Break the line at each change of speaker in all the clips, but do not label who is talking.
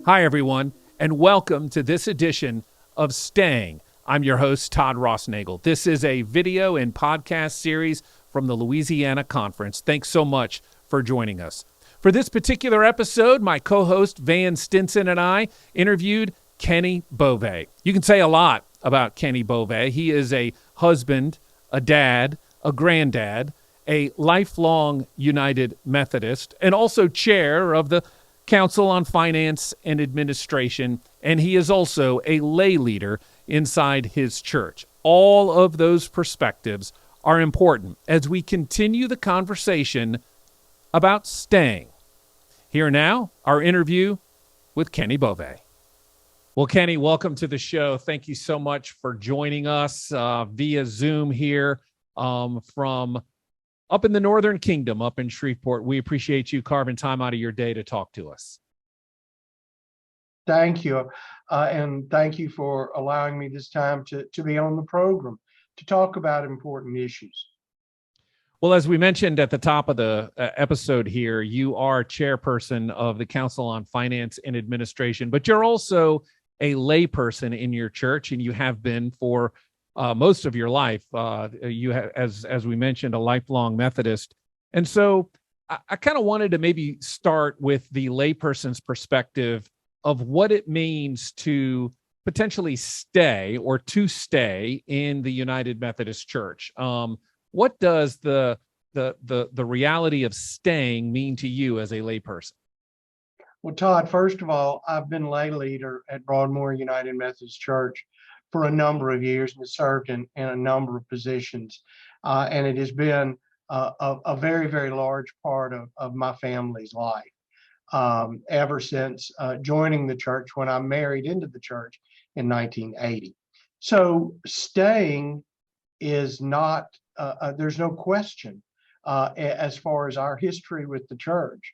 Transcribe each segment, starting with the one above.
Hi, everyone, and welcome to this edition of Staying. I'm your host, Todd Rossnagel. This is a video and podcast series from the Louisiana Conference. Thanks so much for joining us. For this particular episode, my co-host Van Stinson and I interviewed Kenny Beauvais. You can say a lot about Kenny Beauvais. He is a husband, a dad, a granddad, a lifelong United Methodist, and also chair of the Council on Finance and Administration, and he is also a lay leader inside his church. All of those perspectives are important as we continue the conversation about staying. Here now, our interview with Kenny Beauvais. Well, Kenny, welcome to the show. Thank you so much for joining us via Zoom here from up in the Northern Kingdom, up in Shreveport. We appreciate you carving time out of your day to talk to us.
Thank you. And thank you for allowing me this time to be on the program to talk about important issues.
Well, as we mentioned at the top of the episode here, you are chairperson of the Council on Finance and Administration, but you're also a layperson in your church, and you have been for most of your life. You have, as we mentioned, a lifelong Methodist. And so I kind of wanted to maybe start with the layperson's perspective of what it means to potentially stay or to stay in the United Methodist Church. What does the reality of staying mean to you as a layperson?
Well, Todd, first of all, I've been lay leader at Broadmoor United Methodist Church for a number of years and served in a number of positions. And it has been a very, very large part of my family's life ever since joining the church when I married into the church in 1980. So staying is not, there's no question as far as our history with the church.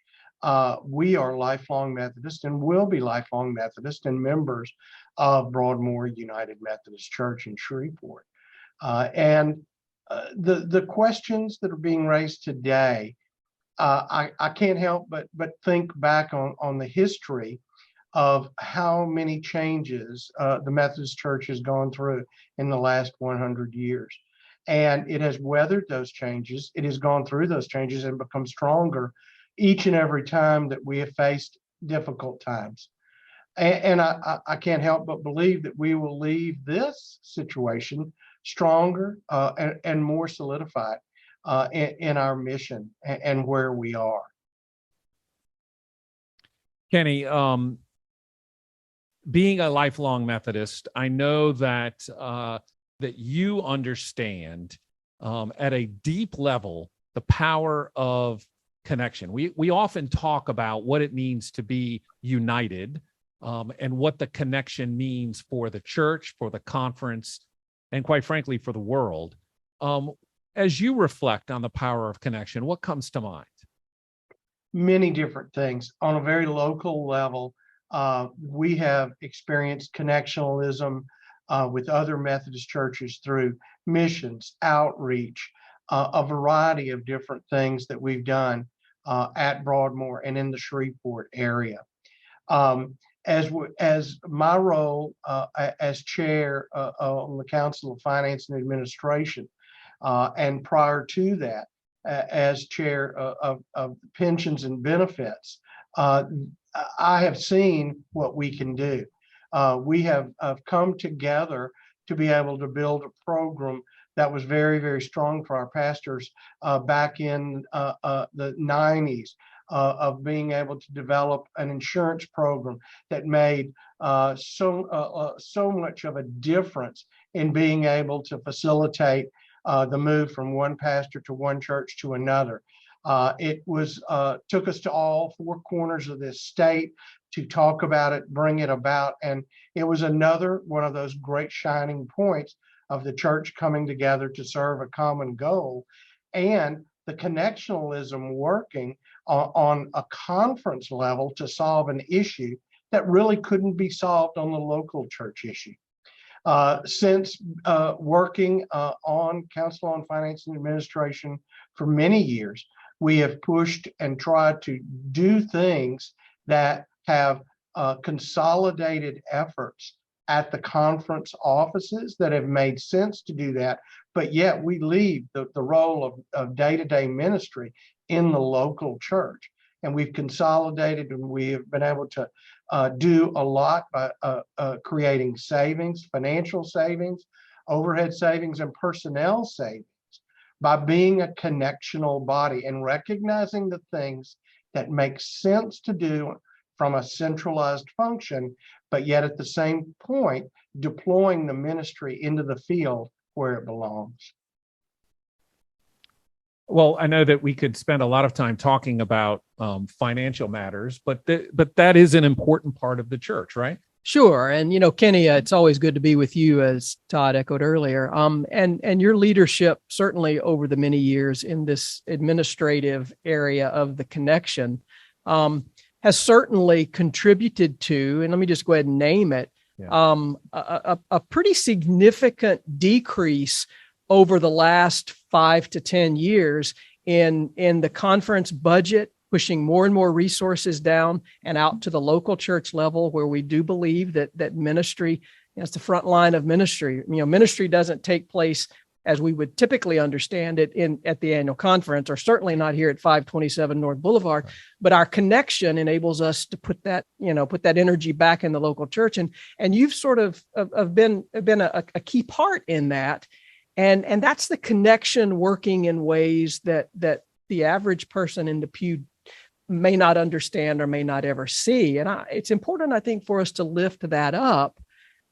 We are lifelong Methodist and will be lifelong Methodist and members of Broadmoor United Methodist Church in Shreveport. And the questions that are being raised today, I can't help but think back on the history of how many changes the Methodist Church has gone through in the last 100 years. And it has weathered those changes. It has gone through those changes and become stronger each and every time that we have faced difficult times. And I can't help but believe that we will leave this situation stronger and more solidified in our mission and where we are.
Kenny, being a lifelong Methodist, I know that that you understand at a deep level the power of connection. We often talk about what it means to be united and what the connection means for the church, for the conference, and quite frankly, for the world. As you reflect on the power of connection, what comes to mind?
Many different things. On a very local level, we have experienced connectionalism with other Methodist churches through missions, outreach, a variety of different things that we've done at Broadmoor and in the Shreveport area. As my role as chair on the Council of Finance and Administration, and prior to that, as chair of pensions and benefits, I have seen what we can do. We have come together to be able to build a program that was very, very strong for our pastors back in the 90s, of being able to develop an insurance program that made so much of a difference in being able to facilitate the move from one pastor to one church to another. It took us to all four corners of this state to talk about it, bring it about, and it was another one of those great shining points of the church coming together to serve a common goal, and the connectionalism working on a conference level to solve an issue that really couldn't be solved on the local church issue. Since working on Council on Finance and Administration for many years, we have pushed and tried to do things that have consolidated efforts at the conference offices that have made sense to do that, but yet we leave the role of day-to-day ministry in the local church. And we've consolidated, and we have been able to do a lot by creating savings, financial savings, overhead savings, and personnel savings by being a connectional body and recognizing the things that make sense to do from a centralized function, but yet at the same point, deploying the ministry into the field where it belongs.
Well, I know that we could spend a lot of time talking about financial matters, but that is an important part of the church, right?
Sure. And, Kenny, it's always good to be with you, as Todd echoed earlier. And your leadership, certainly over the many years in this administrative area of the connection, has certainly contributed to, and let me just go ahead and name it, a pretty significant decrease over the last 5 to 10 years in the conference budget, pushing more and more resources down and out to the local church level, where we do believe that ministry is the front line of ministry. Ministry doesn't take place as we would typically understand it at the annual conference, or certainly not here at 527 North Boulevard. But our connection enables us to put that energy back in the local church, and you've sort of been a key part in that, and that's the connection working in ways that the average person in the pew may not understand or may not ever see. And it's important, I think, for us to lift that up.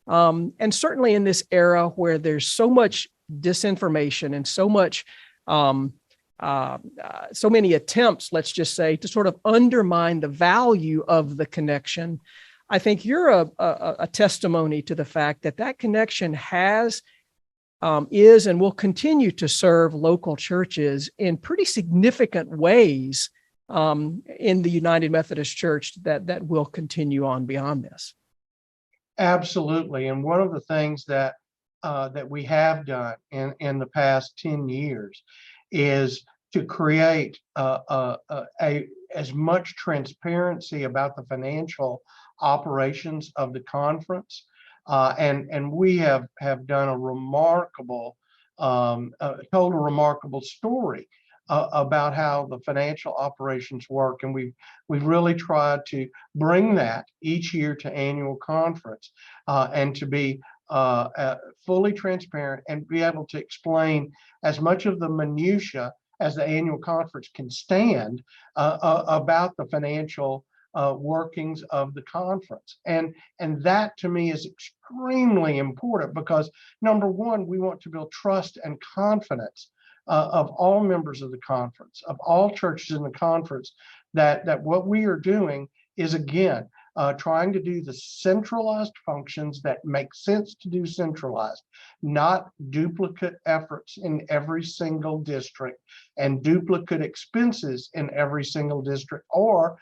And certainly in this era where there's so much disinformation and so much, so many attempts, let's just say, to sort of undermine the value of the connection, I think you're a testimony to the fact that connection is and will continue to serve local churches in pretty significant ways in the United Methodist Church that will continue on beyond this.
Absolutely. And one of the things that we have done in the past 10 years is to create as much transparency about the financial operations of the conference. And we have done a remarkable, told a remarkable story about how the financial operations work. And we've really tried to bring that each year to annual conference and to be fully transparent and be able to explain as much of the minutia as the annual conference can stand about the financial workings of the conference. And that to me is extremely important, because number one, we want to build trust and confidence of all members of the conference, of all churches in the conference, that what we are doing is, again, trying to do the centralized functions that make sense to do centralized, not duplicate efforts in every single district and duplicate expenses in every single district, or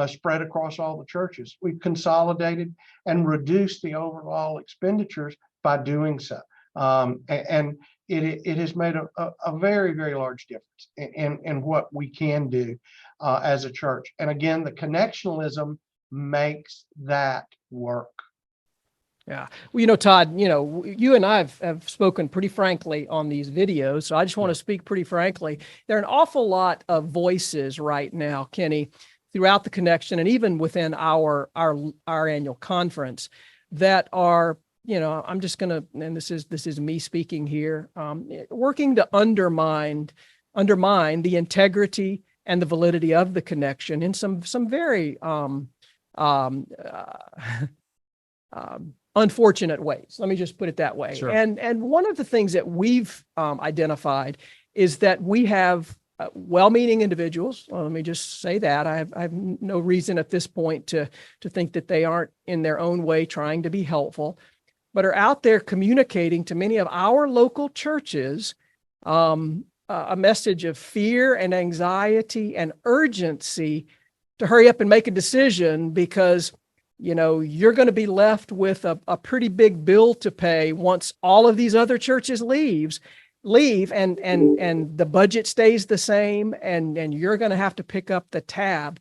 spread across all the churches. We've consolidated and reduced the overall expenditures by doing so. And it has made a very, very large difference in what we can do as a church. And again, the connectionalism makes that work.
Yeah. Well, Todd, you and I have spoken pretty frankly on these videos, so I just want to speak pretty frankly. There are an awful lot of voices right now, Kenny, throughout the connection and even within our annual conference that are, I'm just going to, and this is me speaking here, working to undermine the integrity and the validity of the connection in some very unfortunate ways. Let me just put it that way.
Sure.
And one of the things that we've identified is that we have well-meaning individuals. Well, let me just say that I have no reason at this point to think that they aren't in their own way trying to be helpful, but are out there communicating to many of our local churches a message of fear and anxiety and urgency to hurry up and make a decision, because you're going to be left with a pretty big bill to pay once all of these other churches leave and the budget stays the same, and you're going to have to pick up the tab.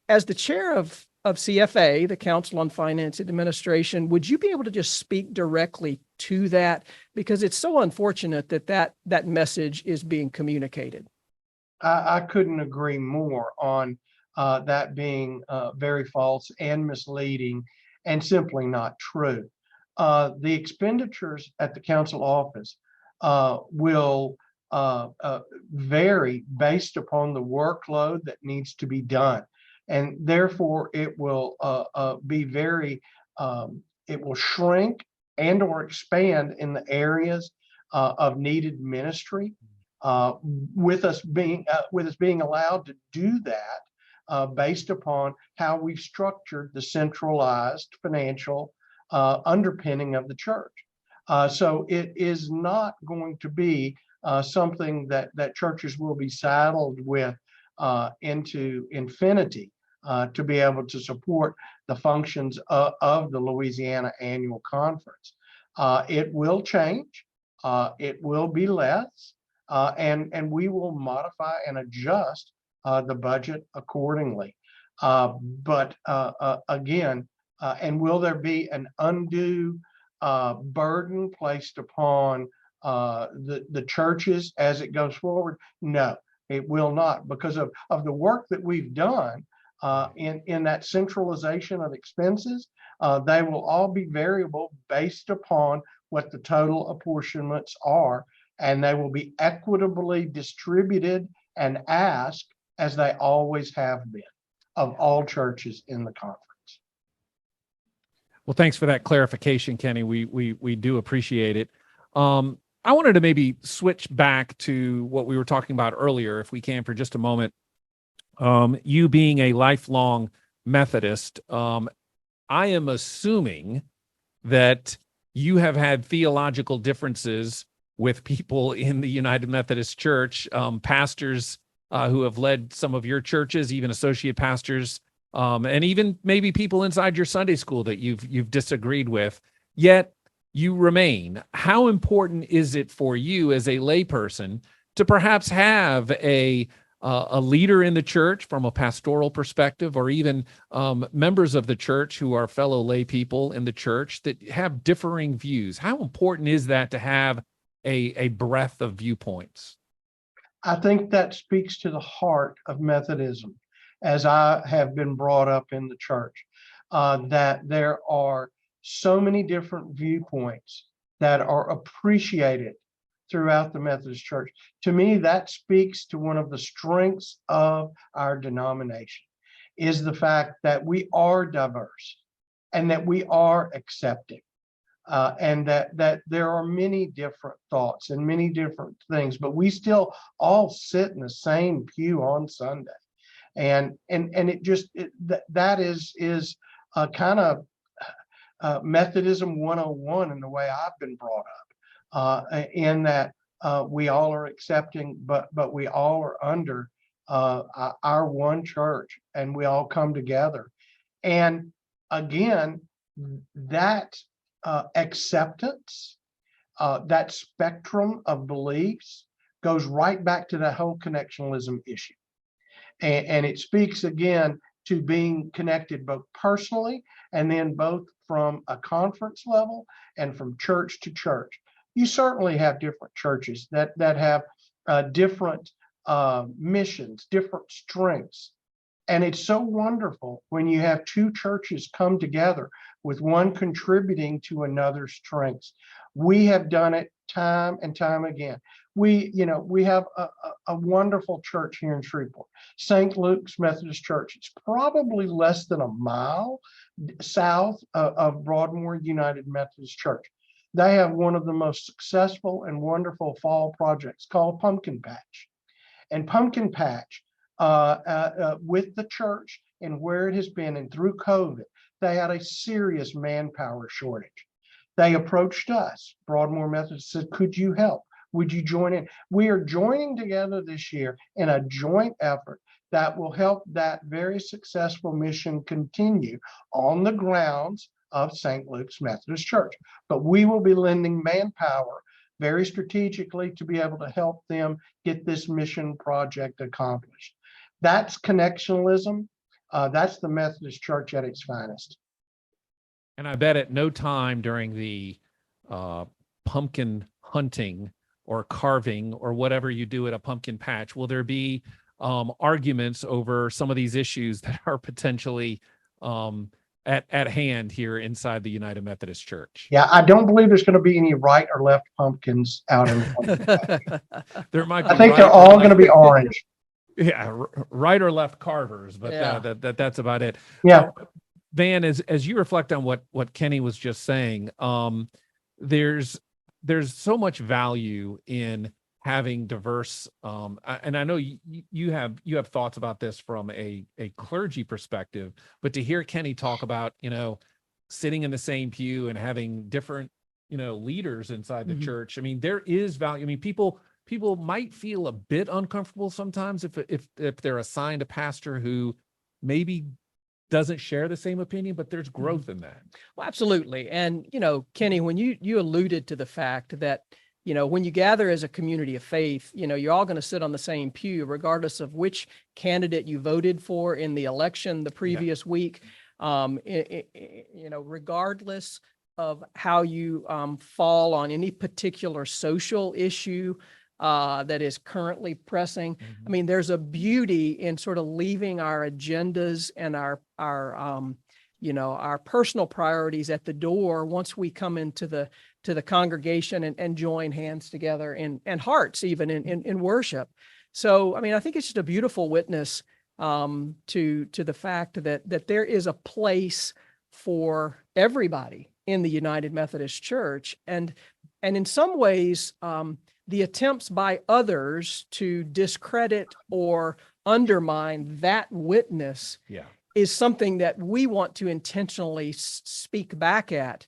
As the chair of of CFA, the Council on Finance Administration. Would you be able to just speak directly to that? Because it's so unfortunate that message is being communicated.
I couldn't agree more on that being very false and misleading and simply not true. The expenditures at the council office will vary based upon the workload that needs to be done. And therefore, it will be very, it will shrink and or expand in the areas of needed ministry. With us being allowed to do that based upon how we've structured the centralized financial underpinning of the church. So it is not going to be something that churches will be saddled with into infinity to be able to support the functions of the Louisiana Annual Conference. It will change. It will be less. And we will modify and adjust the budget accordingly. But again, and will there be an undue burden placed upon the churches as it goes forward? No, it will not, because of the work that we've done in that centralization of expenses. They will all be variable based upon what the total apportionments are, and they will be equitably distributed and asked as they always have been of all churches in the conference.
Well, thanks for that clarification, Kenny. We do appreciate it. I wanted to maybe switch back to what we were talking about earlier, if we can, for just a moment. You being a lifelong Methodist, I am assuming that you have had theological differences with people in the United Methodist Church, pastors who have led some of your churches, even associate pastors, and even maybe people inside your Sunday school that you've disagreed with. Yet you remain. How important is it for you as a layperson to perhaps have a leader in the church from a pastoral perspective, or even members of the church who are fellow lay people in the church that have differing views? How important is that to have a breadth of viewpoints?
I think that speaks to the heart of Methodism, as I have been brought up in the church, that there are so many different viewpoints that are appreciated throughout the Methodist Church. To me, that speaks to one of the strengths of our denomination, is the fact that we are diverse and that we are accepting. And that there are many different thoughts and many different things, but we still all sit in the same pew on Sunday. And it just that is kind of Methodism 101 in the way I've been brought up, in that we all are accepting, but we all are under our one church, and we all come together. And again, that acceptance, that spectrum of beliefs goes right back to that whole connectionalism issue. And it speaks again to being connected both personally and then both from a conference level and from church to church. You certainly have different churches that have different missions, different strengths. And it's so wonderful when you have two churches come together with one contributing to another's strengths. We have done it time and time again. We have a wonderful church here in Shreveport, St. Luke's Methodist Church. It's probably less than a mile south of Broadmoor United Methodist Church. They have one of the most successful and wonderful fall projects called Pumpkin Patch. And Pumpkin Patch, with the church and where it has been, and through COVID, they had a serious manpower shortage. They approached us, Broadmoor Methodist, said, could you help? Would you join in? We are joining together this year in a joint effort that will help that very successful mission continue on the grounds of St. Luke's Methodist Church. But we will be lending manpower very strategically to be able to help them get this mission project accomplished. That's connectionalism. That's the Methodist Church at its finest.
And I bet at no time during the pumpkin hunting or carving or whatever you do at a pumpkin patch will there be arguments over some of these issues that are potentially at hand here inside the United Methodist Church.
Yeah, I don't believe there's going to be any right or left pumpkins out in the pumpkin.
There might be.
I think
right
they're all going to be
left-
orange.
Yeah, right or left carvers, but
Yeah.
that's about it.
Yeah.
Van, as you reflect on what Kenny was just saying, there's so much value in having diverse, and I know you have thoughts about this from a clergy perspective, but to hear Kenny talk about, sitting in the same pew and having different, leaders inside the church, I mean, there is value. I mean, people might feel a bit uncomfortable sometimes if they're assigned a pastor who maybe doesn't share the same opinion, but there's growth in that.
Well, absolutely. And, Kenny, when you alluded to the fact that, when you gather as a community of faith, you're all going to sit on the same pew, regardless of which candidate you voted for in the election the previous week, regardless of how you fall on any particular social issue that is currently pressing. I mean, there's a beauty in sort of leaving our agendas and our personal priorities at the door once we come into the congregation and join hands together and hearts even in worship. So, I mean, I think it's just a beautiful witness to the fact that there is a place for everybody in the United Methodist Church, and in some ways, the attempts by others to discredit or undermine that witness is something that we want to intentionally speak back at,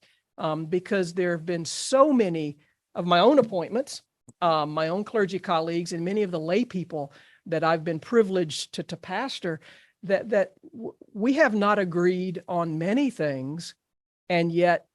because there have been so many of my own appointments, my own clergy colleagues, and many of the lay people that I've been privileged to pastor, that we have not agreed on many things, and yet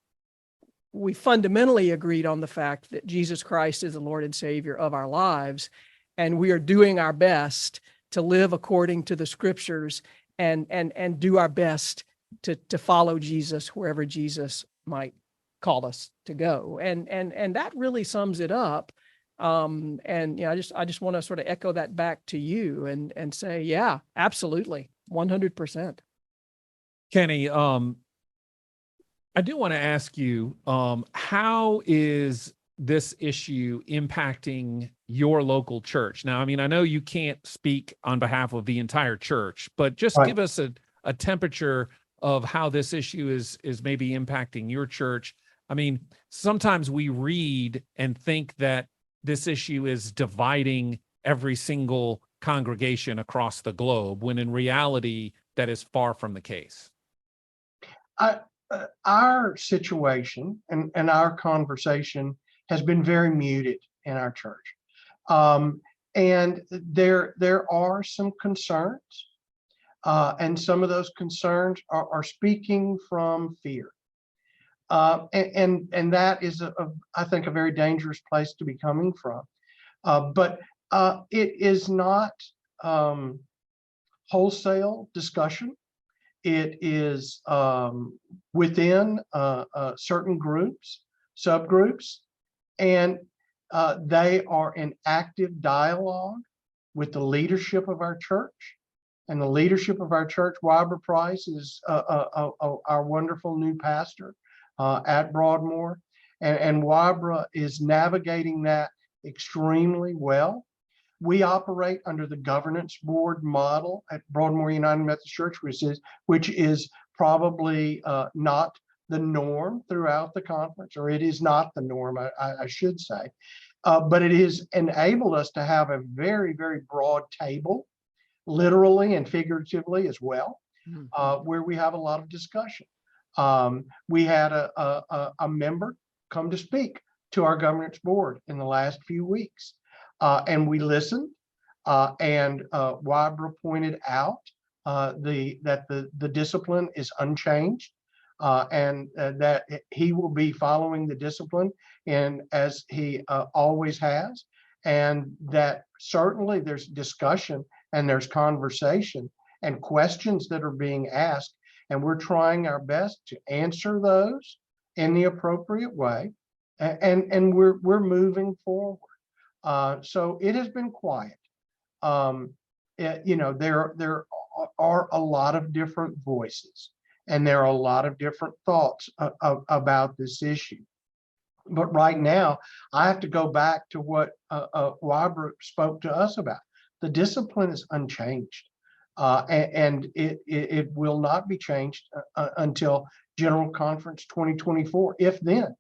we fundamentally agreed on the fact that Jesus Christ is the Lord and Savior of our lives, and we are doing our best to live according to the Scriptures and do our best to follow Jesus wherever Jesus might call us to go. And that really sums it up. I just want to sort of echo that back to you and say, yeah, absolutely, 100%.
Kenny, I do want to ask you, how is this issue impacting your local church? Now, I mean, I know you can't speak on behalf of the entire church, but just give us a temperature of how this issue is maybe impacting your church. I mean, sometimes we read and think that this issue is dividing every single congregation across the globe, when in reality, that is far from the case.
Our situation and our conversation has been very muted in our church. And there are some concerns, and some of those concerns are speaking from fear. And that is, I think, a very dangerous place to be coming from. But it is not wholesale discussion. It is within certain groups, subgroups, and they are in active dialogue with the leadership of our church. And the leadership of our church, Wybra Price, is our wonderful new pastor at Broadmoor. And Wybra is navigating that extremely well. We operate under the governance board model at Broadmoor United Methodist Church, which is probably not the norm throughout the conference, or it is not the norm, I should say. But it has enabled us to have a very, very broad table, literally and figuratively as well, where we have a lot of discussion. We had a member come to speak to our governance board in the last few weeks. And we listened, and Wybra pointed out that the discipline is unchanged, and that he will be following the discipline and as he always has, and that certainly there's discussion and there's conversation, and questions that are being asked, and we're trying our best to answer those in the appropriate way, and we're moving forward. So it has been quiet. There are a lot of different voices, and there are a lot of different thoughts about this issue. But right now, I have to go back to what Wybra spoke to us about. The discipline is unchanged, and it will not be changed until General Conference 2024, if then.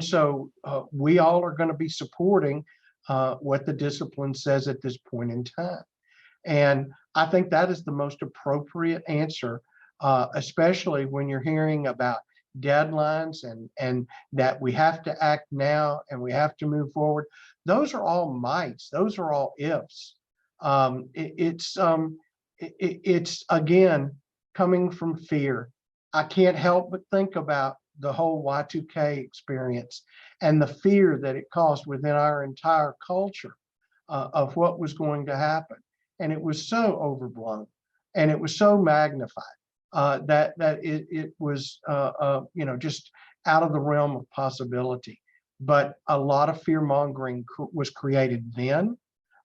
So we all are going to be supporting what the discipline says at this point in time. And I think that is the most appropriate answer, especially when you're hearing about deadlines and that we have to act now and we have to move forward. Those are all mights. Those are all ifs. It's again coming from fear. I can't help but think about the whole Y2K experience and the fear that it caused within our entire culture of what was going to happen. And it was so overblown and it was so magnified that it was just out of the realm of possibility. But a lot of fear mongering was created then,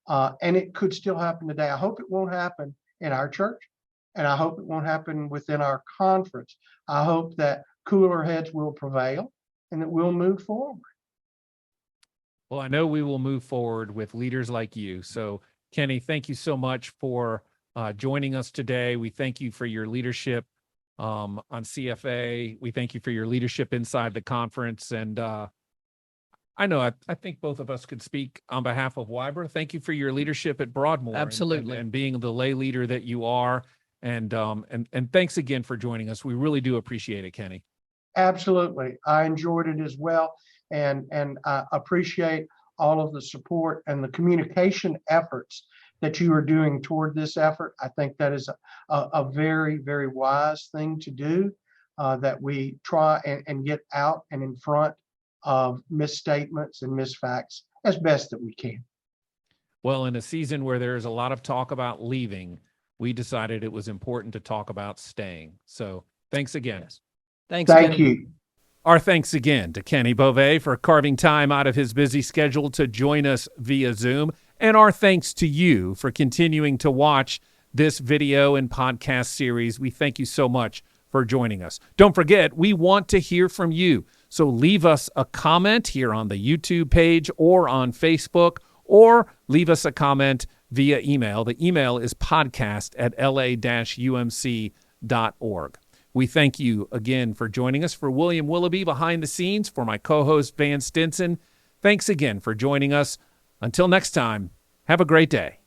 and it could still happen today. I hope it won't happen in our church, and I hope it won't happen within our conference. I hope that cooler heads will prevail and that we'll move forward.
Well, I know we will move forward with leaders like you. So, Kenny, thank you so much for joining us today. We thank you for your leadership on CFA. We thank you for your leadership inside the conference. And I think both of us could speak on behalf of Wybra. Thank you for your leadership at Broadmoor.
Absolutely.
And being the lay leader that you are. And thanks again for joining us. We really do appreciate it, Kenny.
Absolutely. I enjoyed it as well. And I appreciate all of the support and the communication efforts that you are doing toward this effort. I think that is a very, very wise thing to do, that we try and get out and in front of misstatements and misfacts as best that we can.
Well, in a season where there's a lot of talk about leaving, we decided it was important to talk about staying. So thanks again.
Yes. Thanks,
Thank
Kenny.
you.
Our thanks again to Kenny Beauvais for carving time out of his busy schedule to join us via Zoom. And our thanks to you for continuing to watch this video and podcast series. We thank you so much for joining us. Don't forget, we want to hear from you. So leave us a comment here on the YouTube page or on Facebook, or leave us a comment via email. The email is podcast@la-umc.org. We thank you again for joining us. For William Willoughby behind the scenes, for my co-host Van Stinson, thanks again for joining us. Until next time, have a great day.